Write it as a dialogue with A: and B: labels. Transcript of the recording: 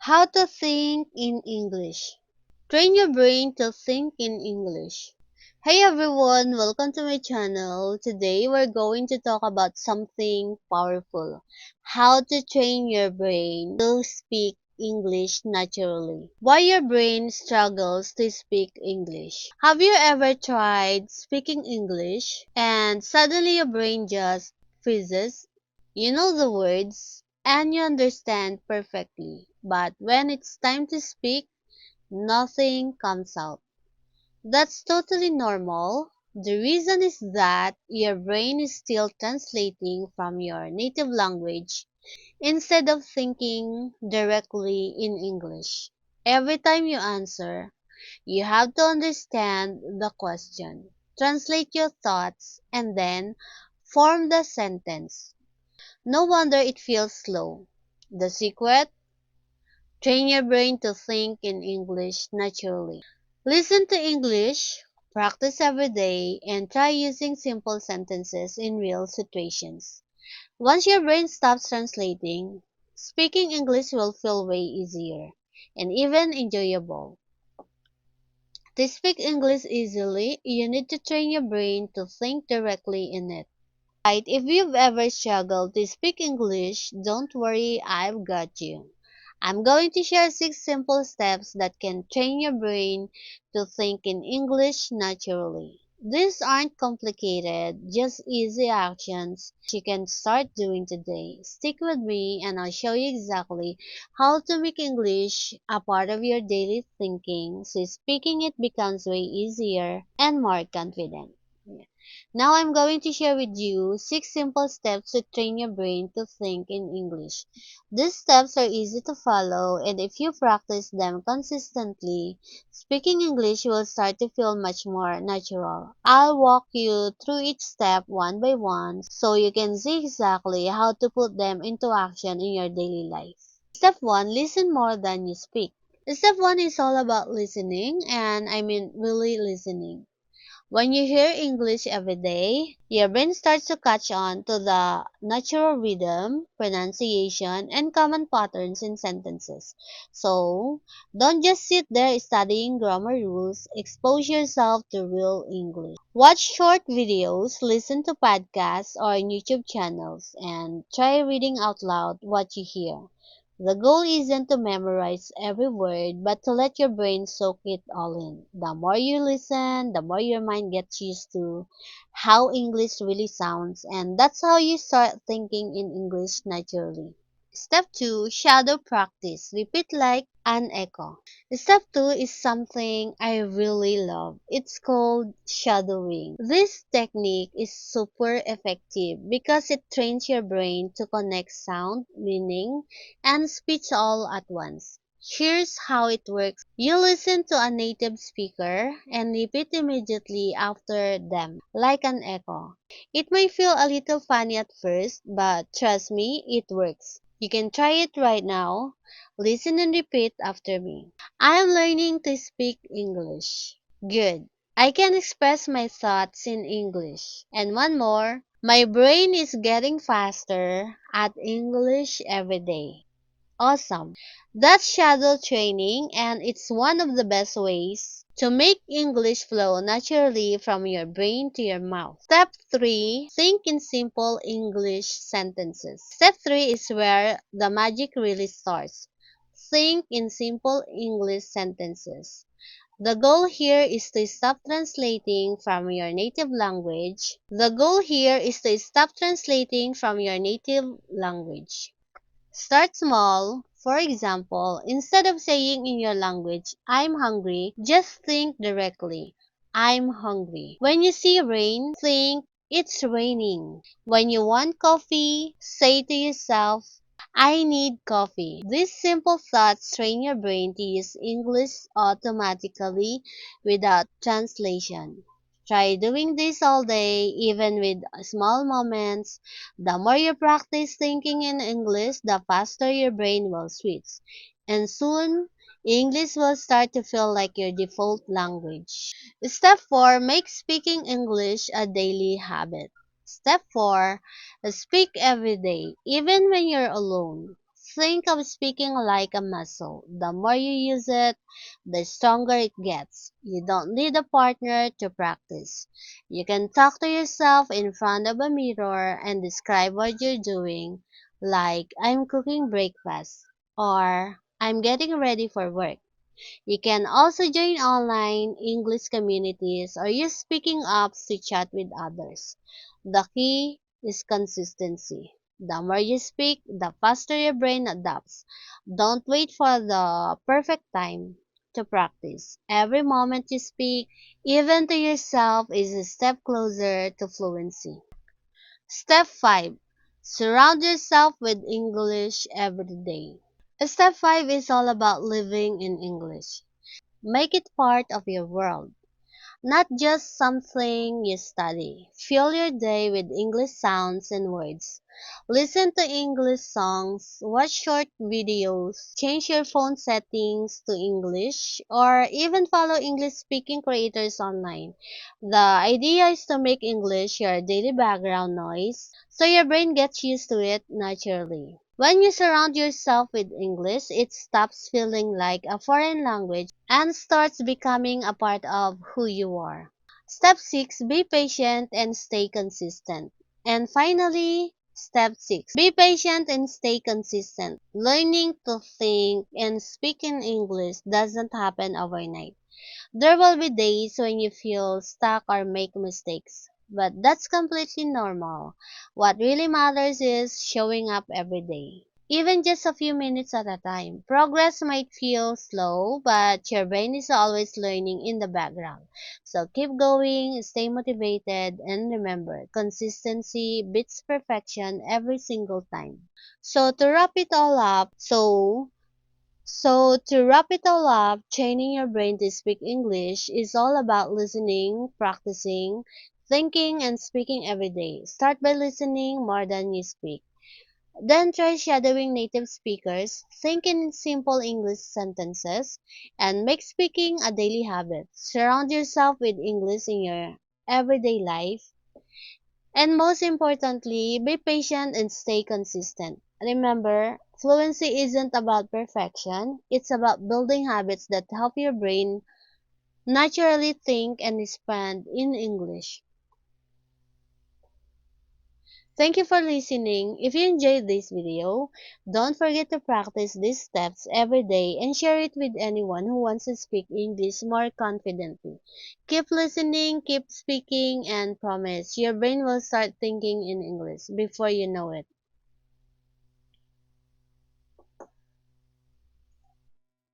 A: How to think in English. Train your brain to think in English. Hey everyone, welcome to my channel. Today we're going to talk about something powerful. How to train your brain to speak English naturally. Why your brain struggles to speak English. Have you ever tried speaking English and suddenly your brain just freezes? You know the words and you understand perfectly, but when it's time to speak, nothing comes out. That's totally normal. The reason is that your brain is still translating from your native language instead of thinking directly in English. Every time you answer, you have to understand the question, translate your thoughts, and then form the sentence. No wonder it feels slow. The secret? Train your brain to think in English naturally. Listen to English, practice every day, and try using simple sentences in real situations. Once your brain stops translating, speaking English will feel way easier and even enjoyable. To speak English easily, you need to train your brain to think directly in it. Right, if you've ever struggled to speak English, don't worry, I've got you. I'm going to share 6 simple steps that can train your brain to think in English naturally. These aren't complicated, just easy actions you can start doing today. Stick with me and I'll show you exactly how to make English a part of your daily thinking so speaking it becomes way easier and more confident. Now I'm going to share with you 6 simple steps to train your brain to think in English. These steps are easy to follow, and if you practice them consistently, speaking English will start to feel much more natural. I'll walk you through each step one by one so you can see exactly how to put them into action in your daily life. Step 1. Listen more than you speak. Step 1 is all about listening, and I mean really listening. When you hear English every day, your brain starts to catch on to the natural rhythm, pronunciation, and common patterns in sentences. So, don't just sit there studying grammar rules, expose yourself to real English. Watch short videos, listen to podcasts or YouTube channels, and try reading out loud what you hear. The goal isn't to memorize every word, but to let your brain soak it all in. The more you listen, the more your mind gets used to how English really sounds, and that's how you start thinking in English naturally. Step 2. Shadow practice. Repeat like an echo. Step 2 is something I really love. It's called shadowing. This technique is super effective because it trains your brain to connect sound, meaning, and speech all at once. Here's how it works. You listen to a native speaker and repeat immediately after them, like an echo. It may feel a little funny at first, but trust me, it works. You can try it right now. Listen and repeat after me. I am learning to speak English. Good. I can express my thoughts in English. And one more. My brain is getting faster at English every day. Awesome. That's shadow training and it's one of the best ways to make English flow naturally from your brain to your mouth. Step 3. Think in simple English sentences. Step 3 is where the magic really starts. Think in simple English sentences. The goal here is to stop translating from your native language. The goal here is to stop translating from your native language. Start small. For example, instead of saying in your language, I'm hungry, just think directly, I'm hungry. When you see rain, think it's raining. When you want coffee, say to yourself, I need coffee. These simple thoughts train your brain to use English automatically without translation. Try doing this all day, even with small moments. The more you practice thinking in English, the faster your brain will switch. And soon, English will start to feel like your default language. Step 4. Make speaking English a daily habit. Step 4. Speak every day, even when you're alone. Think of speaking like a muscle. The more you use it, the stronger it gets. You don't need a partner to practice. You can talk to yourself in front of a mirror and describe what you're doing, like I'm cooking breakfast or I'm getting ready for work. You can also join online English communities or use speaking apps to chat with others. The key is consistency. The more you speak, the faster your brain adapts. Don't wait for the perfect time to practice. Every moment you speak, even to yourself, is a step closer to fluency. Step 5. Surround yourself with English every day. Step 5 is all about living in English. Make it part of your world, not just something you study. Fill your day with English sounds and words. Listen to English songs, watch short videos, change your phone settings to English, or even follow English speaking creators online. The idea is to make English your daily background noise so your brain gets used to it naturally. When you surround yourself with English, it stops feeling like a foreign language and starts becoming a part of who you are. Step 6. Be patient and stay consistent. And finally, step 6. Be patient and stay consistent. Learning to think and speak in English doesn't happen overnight. There will be days when you feel stuck or make mistakes, but that's completely normal. What really matters is showing up every day, even just a few minutes at a time. Progress might feel slow, but your brain is always learning in the background. So keep going, stay motivated, and remember, consistency beats perfection every single time. So to wrap it all up, training your brain to speak English is all about listening, practicing, thinking, and speaking every day. Start by listening more than you speak. Then try shadowing native speakers, think in simple English sentences, and make speaking a daily habit. Surround yourself with English in your everyday life. And most importantly, be patient and stay consistent. Remember, fluency isn't about perfection, it's about building habits that help your brain naturally think and respond in English. Thank you for listening. If you enjoyed this video, don't forget to practice these steps every day and share it with anyone who wants to speak English more confidently. Keep listening, keep speaking, and promise your brain will start thinking in English before you know it.